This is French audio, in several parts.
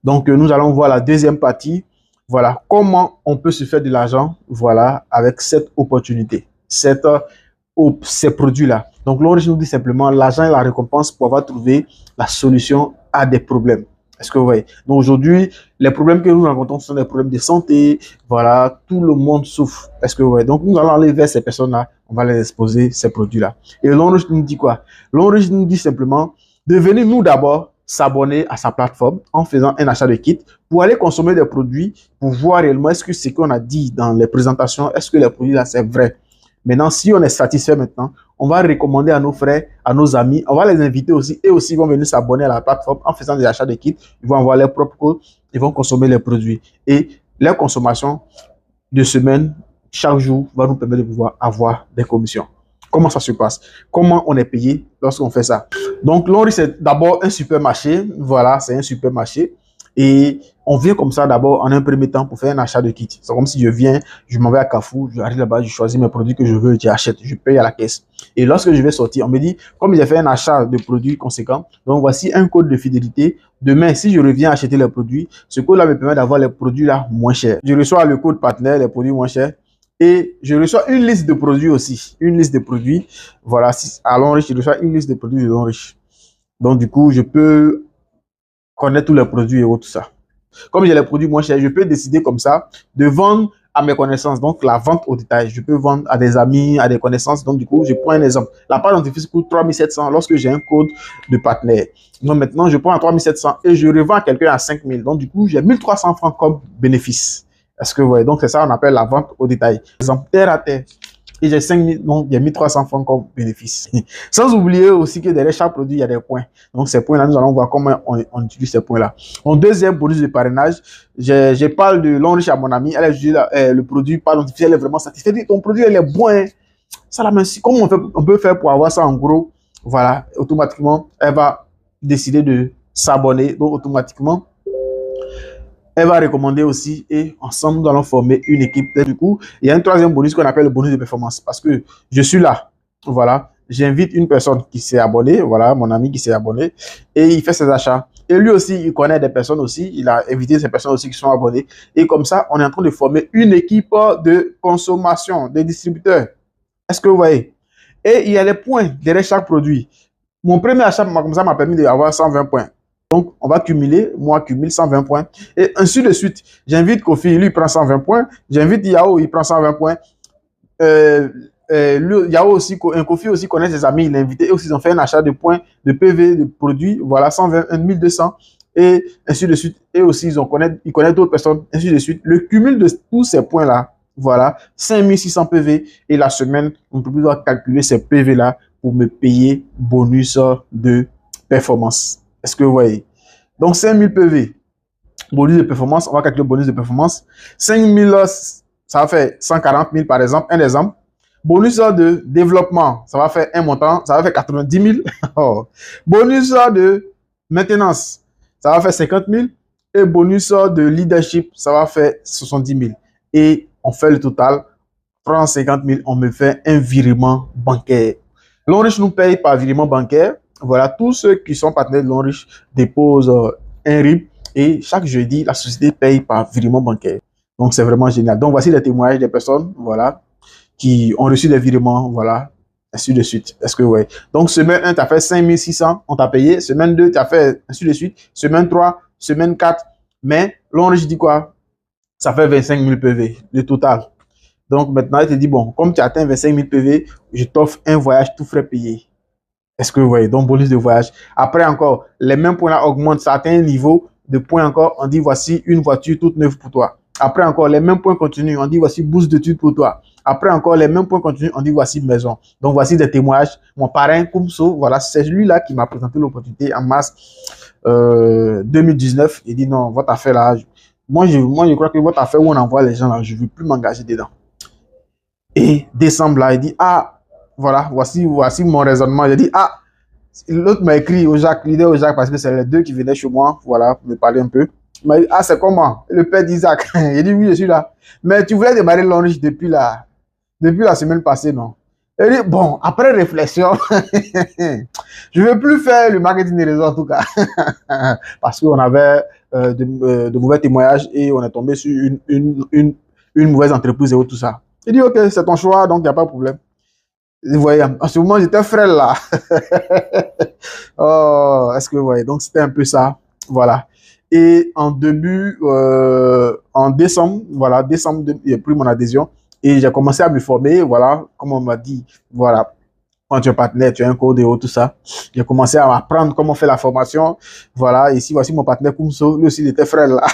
Donc, nous allons voir la deuxième partie. Voilà, comment on peut se faire de l'argent, voilà, avec cette opportunité, ces produits-là. Donc, l'origine nous dit simplement l'argent est la récompense pour avoir trouvé la solution à des problèmes. Est-ce que vous voyez? Donc, aujourd'hui, les problèmes que nous rencontrons sont des problèmes de santé. Voilà, tout le monde souffre. Est-ce que vous voyez? Donc, nous allons aller vers ces personnes-là. On va les exposer ces produits-là. Et l'origine nous dit quoi? L'origine nous dit simplement de venir nous d'abord s'abonner à sa plateforme en faisant un achat de kit pour aller consommer des produits, pour voir réellement est-ce que ce qu'on a dit dans les présentations, est-ce que les produits là c'est vrai. Maintenant, si on est satisfait maintenant, on va recommander à nos frères, à nos amis, on va les inviter aussi, et aussi ils vont venir s'abonner à la plateforme en faisant des achats de kits, ils vont avoir leurs propres codes, ils vont consommer les produits. Et leur consommation de semaine, chaque jour, va nous permettre de pouvoir avoir des commissions. Comment ça se passe? Comment on est payé lorsqu'on fait ça? Donc, Lonry, c'est d'abord un supermarché. Voilà, c'est un supermarché. Et on vient comme ça d'abord en un premier temps pour faire un achat de kit. C'est comme si je viens, je m'en vais à Carrefour, j'arrive là-bas, je choisis mes produits que je veux, j'achète, je paye à la caisse. Et lorsque je vais sortir, on me dit, comme j'ai fait un achat de produits conséquents, donc voici un code de fidélité. Demain, si je reviens acheter les produits, ce code-là me permet d'avoir les produits là moins chers. Je reçois le code partenaire, les produits moins chers. Et je reçois une liste de produits aussi. Une liste de produits. Voilà, à Lonrich, je reçois une liste de produits de Lonrich. Donc, du coup, je peux connaître tous les produits et tout ça. Comme j'ai les produits moins chers, je peux décider comme ça de vendre à mes connaissances. Donc, la vente au détail. Je peux vendre à des amis, à des connaissances. Donc, du coup, je prends un exemple. La pâte dentifrice coûte 3700 lorsque j'ai un code de partenaire. Donc, maintenant, je prends à 3700 et je revends à quelqu'un à 5000. Donc, du coup, j'ai 1300 francs comme bénéfice. Est-ce que vous voyez? Donc, c'est ça qu'on appelle la vente au détail. Exemple, terre à terre. Et j'ai 5000, donc il y a 1300 francs comme bénéfice. Sans oublier aussi que derrière chaque produit, il y a des points. Donc, ces points-là, nous allons voir comment on utilise ces points-là. En deuxième bonus de parrainage, je parle de Lonrich à mon ami. Elle a jugé le produit par l'identifié, elle est vraiment satisfaite. Ton produit, elle est bon. Hein. Ça, la même, comment on peut faire pour avoir ça en gros? Voilà, automatiquement, elle va décider de s'abonner. Donc, automatiquement, elle va recommander aussi et ensemble, nous allons former une équipe. Et du coup, il y a un troisième bonus qu'on appelle le bonus de performance parce que je suis là. Voilà. J'invite une personne qui s'est abonnée. Voilà, mon ami qui s'est abonné et il fait ses achats. Et lui aussi, il connaît des personnes aussi. Il a invité ces personnes aussi qui sont abonnées. Et comme ça, on est en train de former une équipe de consommation, des distributeurs. Est-ce que vous voyez? Et il y a des points derrière chaque produit. Mon premier achat, comme ça, m'a permis d'avoir 120 points. Donc, on va cumuler. Moi, cumule 120 points. Et ainsi de suite. J'invite Kofi, lui, il prend 120 points. J'invite Yao, il prend 120 points. Yao aussi, Kofi aussi connaît ses amis, il l'a invité. Et aussi, ils ont fait un achat de points, de PV, de produits. Voilà, 120, 1200. Et ainsi de suite. Et aussi, ils connaissent d'autres personnes. Ainsi de suite. Le cumul de tous ces points-là, voilà, 5600 PV. Et la semaine, on peut pouvoir calculer ces PV-là pour me payer bonus de performance. Est-ce que vous voyez? Donc, 5000 PV, bonus de performance, on va calculer le bonus de performance. 5000, ça va faire 140 000 par exemple, un exemple. Bonus de développement, ça va faire un montant, ça va faire 90 000. Oh. Bonus de maintenance, ça va faire 50 000. Et bonus de leadership, ça va faire 70 000. Et on fait le total, prend 50 000, on me fait un virement bancaire. Lonrich nous paye par virement bancaire. Voilà, tous ceux qui sont partenaires de Lonrich déposent un RIB et chaque jeudi, la société paye par virement bancaire. Donc, c'est vraiment génial. Donc, voici les témoignages des personnes, voilà, qui ont reçu des virements, voilà, ainsi de suite. Est-ce que vous voyez? Donc, semaine 1, tu as fait 5600, on t'a payé. Semaine 2, tu as fait ainsi de suite. Semaine 3, semaine 4. Mais Lonrich dit quoi? Ça fait 25 000 PV, le total. Donc, maintenant, il te dit, bon, comme tu as atteint 25 000 PV, je t'offre un voyage tout frais payé. Est-ce que vous voyez? Donc, bonus de voyage. Après encore, les mêmes points-là augmentent. Ça atteint un niveau de points encore. On dit, voici une voiture toute neuve pour toi. Après encore, les mêmes points continuent. On dit, voici bourse d'études pour toi. Après encore, les mêmes points continuent. On dit, voici maison. Donc, voici des témoignages. Mon parrain, Koumso, voilà, c'est lui-là qui m'a présenté l'opportunité en mars 2019. Il dit, non, votre affaire là, moi, je crois que votre affaire où on envoie les gens là, je ne veux plus m'engager dedans. Et décembre là, il dit, ah, voilà, voici mon raisonnement. J'ai dit, ah, l'autre m'a écrit au Jacques, l'idée au Jacques, parce que c'est les deux qui venaient chez moi, voilà, pour me parler un peu. Il m'a dit, ah, c'est comment? Le père d'Isaac. J'ai dit, oui, je suis là. Mais tu voulais démarrer Lonrich depuis la semaine passée, non? Il dit, bon, après réflexion, je ne veux plus faire le marketing des réseaux en tout cas. Parce qu'on avait de mauvais témoignages et on est tombé sur une mauvaise entreprise et tout ça. Il dit, ok, c'est ton choix, donc il n'y a pas de problème. Vous voyez, en ce moment, j'étais frêle là. Oh, est-ce que vous voyez? Donc, c'était un peu ça. Voilà. Et en décembre, voilà, décembre, j'ai pris mon adhésion et j'ai commencé à me former. Voilà, comme on m'a dit, voilà, quand tu es partenaire, tu as un code et tout ça. J'ai commencé à apprendre comment faire la formation. Voilà, ici, voici mon partenaire Koumso. Lui aussi, il était frère là.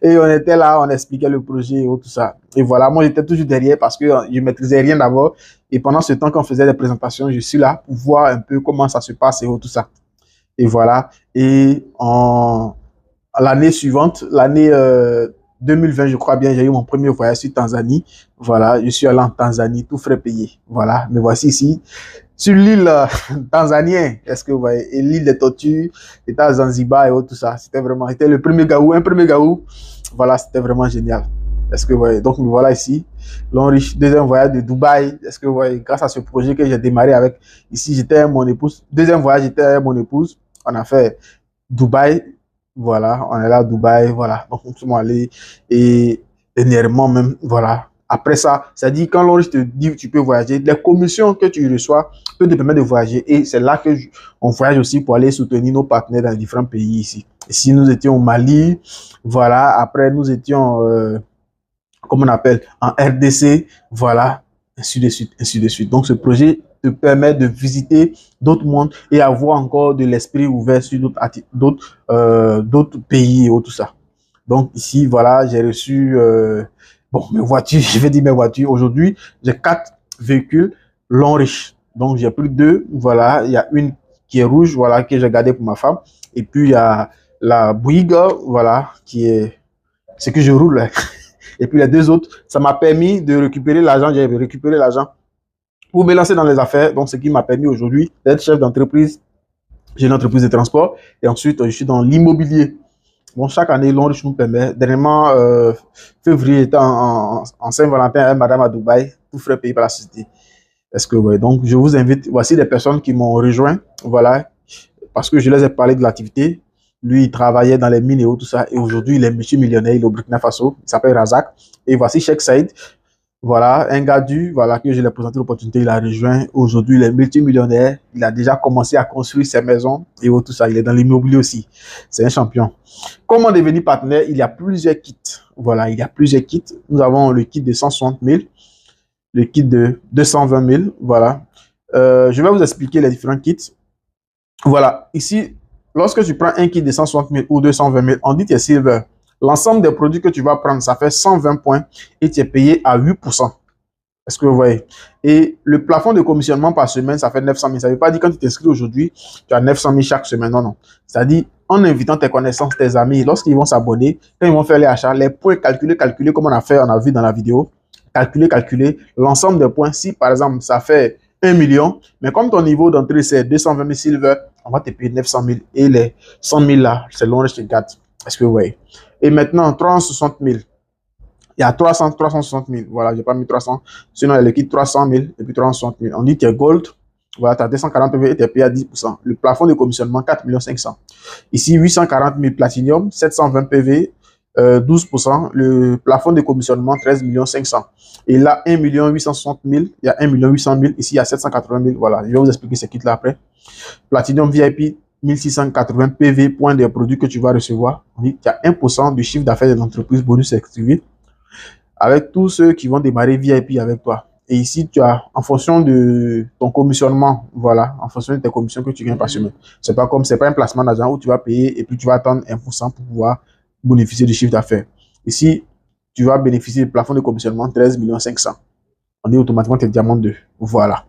Et on était là, on expliquait le projet et tout ça. Et voilà, moi, j'étais toujours derrière parce que je ne maîtrisais rien d'abord. Et pendant ce temps qu'on faisait des présentations, je suis là pour voir un peu comment ça se passe et tout ça. Et voilà. Et l'année suivante, l'année 2020, je crois bien, j'ai eu mon premier voyage sur Tanzanie. Voilà, je suis allé en Tanzanie, tout frais payé. Voilà, me voici ici, sur l'île tanzanienne. Est-ce que vous voyez? Et l'île des Tortues, c'était à Zanzibar et tout ça. C'était le premier gaou, un premier gaou. Voilà, c'était vraiment génial. Est-ce que vous voyez? Donc, me voilà ici. L'enrichi, deuxième voyage de Dubaï. Est-ce que vous voyez? Grâce à ce projet que j'ai démarré avec, ici, j'étais mon épouse. Deuxième voyage, j'étais mon épouse. On a fait Dubaï. Voilà, on est là à Dubaï. Voilà, donc nous sommes allés. Et dernièrement même, voilà. Après ça, ça dit quand l'on te dit tu peux voyager, les commissions que tu reçois peuvent te permettre de voyager. Et c'est là que on voyage aussi pour aller soutenir nos partenaires dans différents pays ici. Ici, nous étions au Mali. Voilà, après nous étions, comme on appelle, en RDC. Voilà, ainsi de suite, ainsi de suite. Donc ce projet te permet de visiter d'autres mondes et avoir encore de l'esprit ouvert sur d'autres pays et tout ça. Donc ici, voilà, j'ai reçu bon, mes voitures, je vais dire mes voitures. Aujourd'hui, j'ai 4 véhicules long riche. Donc j'ai pris 2, voilà, il y a une qui est rouge, voilà, que j'ai gardée pour ma femme. Et puis il y a la Bouygues, voilà, qui est ce que je roule. Et puis les 2 autres, ça m'a permis de récupérer l'argent, j'ai récupéré l'argent pour me lancer dans les affaires. Donc, ce qui m'a permis aujourd'hui d'être chef d'entreprise. J'ai une entreprise de transport et ensuite, je suis dans l'immobilier. Bon, chaque année, l'Onriche nous permet. Dernièrement, février, j'étais en Saint-Valentin avec madame à Dubaï, tout frais payé par la société. Est-ce que, ouais, donc, je vous invite. Voici des personnes qui m'ont rejoint. Voilà. Parce que je les ai parlé de l'activité. Lui, il travaillait dans les mines et tout ça. Et aujourd'hui, il est multimillionnaire. Il est au Burkina Faso. Il s'appelle Razak. Et voici Cheikh Saïd. Voilà, un gars voilà, que je lui ai présenté l'opportunité, il a rejoint. Aujourd'hui, il est multimillionnaire. Il a déjà commencé à construire ses maisons et tout ça. Il est dans l'immobilier aussi. C'est un champion. Comment devenir partenaire? Il y a plusieurs kits. Voilà, il y a plusieurs kits. Nous avons le kit de 160 000, le kit de 220 000. Voilà. Je vais vous expliquer les différents kits. Voilà, ici, lorsque tu prends un kit de 160 000 ou 220 000, on dit que c'est silver. L'ensemble des produits que tu vas prendre, ça fait 120 points et tu es payé à 8%. Est-ce que vous voyez? Et le plafond de commissionnement par semaine, ça fait 900 000. Ça ne veut pas dire quand tu t'inscris aujourd'hui, tu as 900 000 chaque semaine. Non, non. C'est-à-dire, en invitant tes connaissances, tes amis, lorsqu'ils vont s'abonner, quand ils vont faire les achats, les points calculés, comme on a vu dans la vidéo, calculer l'ensemble des points. Si, par exemple, ça fait 1 million, mais comme ton niveau d'entrée, c'est 220 000 silver, on va te payer 900 000. Et les 100 000 là, c'est l'on je te garde. Est-ce que vous voyez? Et maintenant, 360 000. Il y a 360 000. Voilà, j'ai pas mis 300. Sinon, il y a le kit 300 000 et puis 360 000. On dit que tu es gold. Voilà, tu as 240 PV et tu es payé à 10%. Le plafond de commissionnement, 4 500 000. Ici, 840 000 platinum, 720 PV, 12%. Le plafond de commissionnement, 13 500 000. Et là, 1 860 000. Il y a 1 800 000. Ici, il y a 780 000. Voilà, je vais vous expliquer ce kit-là après. Platinum VIP, 1680 PV, points des produits que tu vas recevoir. On dit qu'il y a 1% du chiffre d'affaires de l'entreprise bonus activé avec tous ceux qui vont démarrer VIP avec toi. Et ici, tu as, en fonction de ton commissionnement, voilà, en fonction de tes commissions que tu gagnes par semaine. C'est pas comme, c'est pas un placement d'argent où tu vas payer et puis tu vas attendre 1% pour pouvoir bénéficier du chiffre d'affaires. Ici, tu vas bénéficier du plafond de commissionnement 13 500 000. On dit automatiquement que tu es diamant 2. Voilà.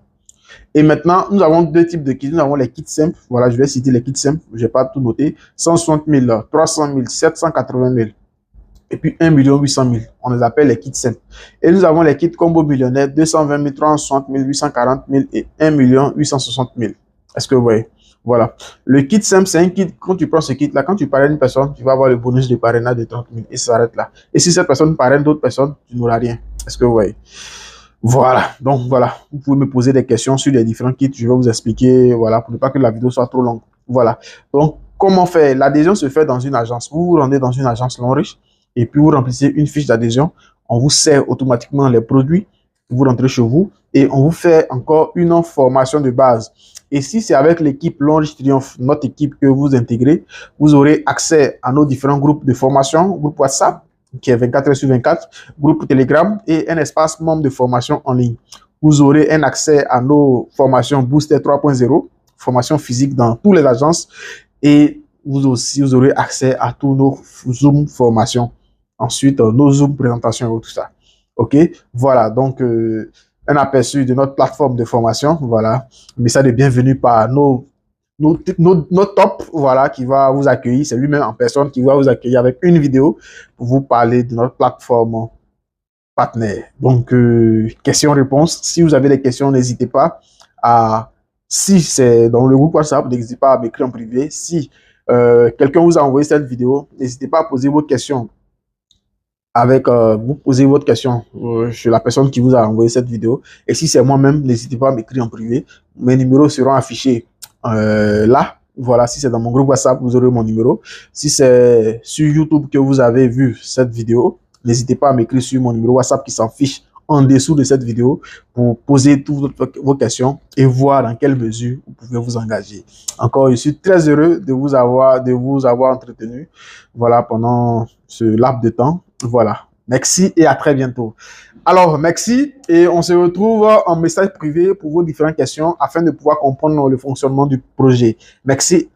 Et maintenant, nous avons 2 types de kits. Nous avons les kits simples. Voilà, je vais citer les kits simples. Je n'ai pas tout noté. 160 000, 300 000, 780 000. Et puis 1 800 000. On les appelle les kits simples. Et nous avons les kits combo millionnaire. 220 000, 360 000, 840 000 et 1 860 000. Est-ce que vous voyez? Voilà. Le kit simple, c'est un kit. Quand tu prends ce kit-là, quand tu parraines une personne, tu vas avoir le bonus de parrainage de 30 000. Et ça s'arrête là. Et si cette personne parraine d'autres personnes, tu n'auras rien. Est-ce que vous voyez? Voilà, donc voilà, vous pouvez me poser des questions sur les différents kits, je vais vous expliquer, voilà, pour ne pas que la vidéo soit trop longue. Voilà, donc comment faire? L'adhésion se fait dans une agence. Vous vous rendez dans une agence Longrich et puis vous remplissez une fiche d'adhésion. On vous sert automatiquement les produits. Vous rentrez chez vous et on vous fait encore une formation de base. Et si c'est avec l'équipe Longrich Triomphe, notre équipe que vous intégrez, vous aurez accès à nos différents groupes de formation, groupe WhatsApp, qui est 24 heures sur 24, groupe Telegram et un espace membre de formation en ligne. Vous aurez un accès à nos formations Booster 3.0, formation physique dans toutes les agences et vous aurez accès à tous nos Zoom formations. Ensuite, nos Zoom présentations et tout ça. OK? Voilà, donc un aperçu de notre plateforme de formation. Voilà, message de bienvenue par notre top, voilà, qui va vous accueillir. C'est lui-même en personne qui va vous accueillir avec une vidéo pour vous parler de notre plateforme partenaire. Donc, questions-réponses. Si vous avez des questions, n'hésitez pas à, si c'est dans le groupe WhatsApp, n'hésitez pas à m'écrire en privé. Si quelqu'un vous a envoyé cette vidéo, n'hésitez pas à poser vos questions vous posez votre question sur la personne qui vous a envoyé cette vidéo. Et si c'est moi-même, n'hésitez pas à m'écrire en privé. Mes numéros seront affichés là. Voilà, si c'est dans mon groupe WhatsApp, vous aurez mon numéro. Si c'est sur YouTube que vous avez vu cette vidéo, n'hésitez pas à m'écrire sur mon numéro WhatsApp qui s'affiche en dessous de cette vidéo pour poser toutes vos questions et voir dans quelle mesure vous pouvez vous engager. Encore, je suis très heureux de vous avoir entretenu, voilà, pendant ce laps de temps. Voilà. Merci et à très bientôt. Alors, merci et on se retrouve en message privé pour vos différentes questions afin de pouvoir comprendre le fonctionnement du projet. Merci.